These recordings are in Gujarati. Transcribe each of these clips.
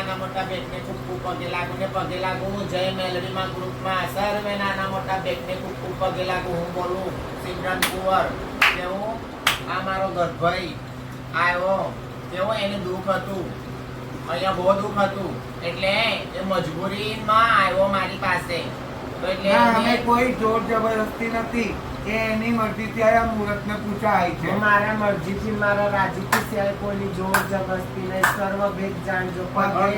નાના મોટા બેટને ખૂબ ખૂબ પગે લાગુ ને પગે લાગુ જય મેલડીમાં ગ્રુપમાં સર્વે નાના મોટા બેટને ખૂબ ખૂબ પગે લાગુ. હું બોલું સિમરન કુંવર. કેવું આ મારો ગઢભાઈ આવ્યો, કેવું એને દુઃખ હતું, અહીંયા બહુ દુઃખ હતું એટલે એ મજબૂરીમાં આવ્યો મારી પાસે. તો એટલે અમે કોઈ જોર જબરદસ્તી નથી, એ એની મરજીથી આયા મુહૂર્તને પૂછા આવી છે. મારા મરજીથી મારા રાજીથી સિવાય કોઈની જોર જબરદસ્તી નહીં. સર્વ ભેગ જાણજો પગે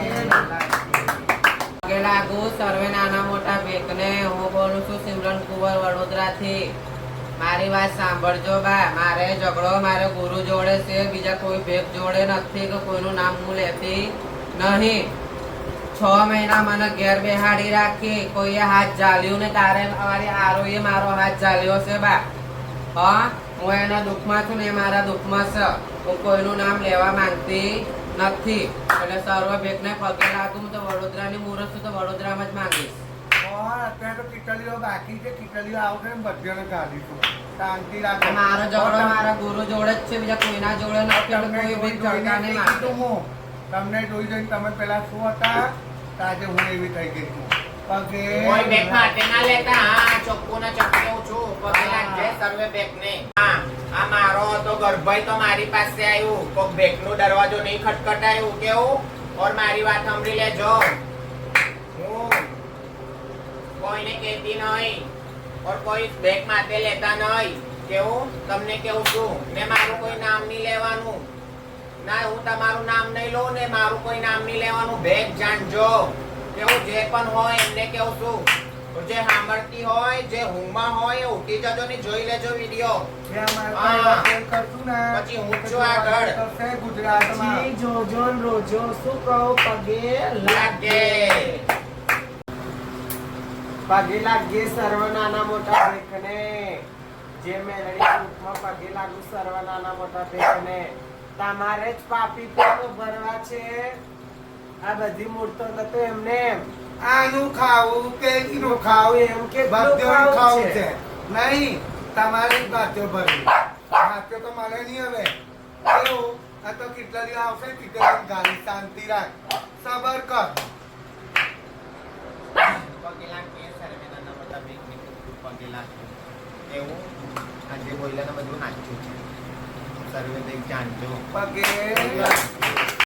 લાગુ સર્વે નાના મોટા ભેગને. હું બોલું છું સિમરન કુંવર વડોદરાથી. મારી વાત સાંભળજો બા. મારે ઝઘડો મારે ગુરુ જોડે છે, બીજા કોઈ ભેગ જોડે નથી કે કોઈનું નામ હું લેતી નહીં. 6 મહિના મને ઘેર બેહાડી રાખી, કોઈએ હાથ ઝાલ્યું ને તારે મારી આરોએ મારો હાથ ઝાલ્યો છે બા. હા, હું એના દુઃખમાં છું ને એ મારા દુઃખમાં છે. હું કોઈનું નામ લેવા માંગતી નથી. એટલે સર્વ ભેગને પગે લાગુ. હું તો વડોદરાની મુહૂર્ત છું તો વડોદરામાં જ માંગીશ. અત્યારે તો કીટલીઓ બાકી છે, કીટલીઓ આવશે ને બધાને કાઢીશું. શાંતિ રાખો. મારો ઝઘડો મારા ગુરુ જોડે જ છે, બીજા કોઈના જોડે નથી. કોઈ ભેગ જોડતા નહીં માંગતો. તમને જોઈ જોઈને તમે પેલા શું હતા, આજે હું એવી થઈ ગઈ છું. પગે કોઈ બેગ માટે ના લેતા. હા, ચોખ્ખું ને ચોખ્ખું છું. પગે લાગજે સર્વે બેગને. હા, આ મારો હતો ગર્ભભાઈ તો મારી પાસે આવ્યું. કોક બેગનો દરવાજો નહીં ખટખટાયું. કેવું ઓર મારી વાત સાંભળી લેજો. હું કોઈને કહેતી નહીં ઓર કોઈ બેગ માટે લેતા નહીં. કેવું તમને કેવું છું ને મારું કોઈ નામ નહીં લેવાનું. ના, હું તમારું નામ નહીં લઉં ને મારું કોઈ નામ નહીં લેવાનું. બેગ જાણજો. કેવું જે પણ હોય એમને કેવું છું. જે સાંભળતી હોય, જે ઊંઘમાં હોય એ ઉઠી જજો ને જોઈ લેજો વિડિયો. પછી હું છું આગળ. ગુજરાતમાં જોજો ને રોજો શું કહો પગે લાગે. પગે લાગે સર્વ નાના મોટા ભેખને. જે મેલડી ગ્રુપમાં પગે લાગુ સર્વ નાના મોટા ભેખને. તમારે જ પાપી પેટો ભરવા છે. આ બધી મૂર્તો નતો એમને આનું ખાવું કે એનું ખાવું એમ કે ભાગ્યો ખાવું છે નહીં. તમારે જ ભાગ્યો ભરવું. ભાગ્યો તો મળે નહીં હવે. એવું આ તો કીટલીઓ આવશે, કીટલીઓ ગાડી. શાંતિ રાખ, સબર કર. પગે લાગે સર્વે નાના મોટા બેગને પગે લાગે. એવું આજે બોલ્યાને બધું સાચું છે. સર્વે બેગ જાણજો. પગે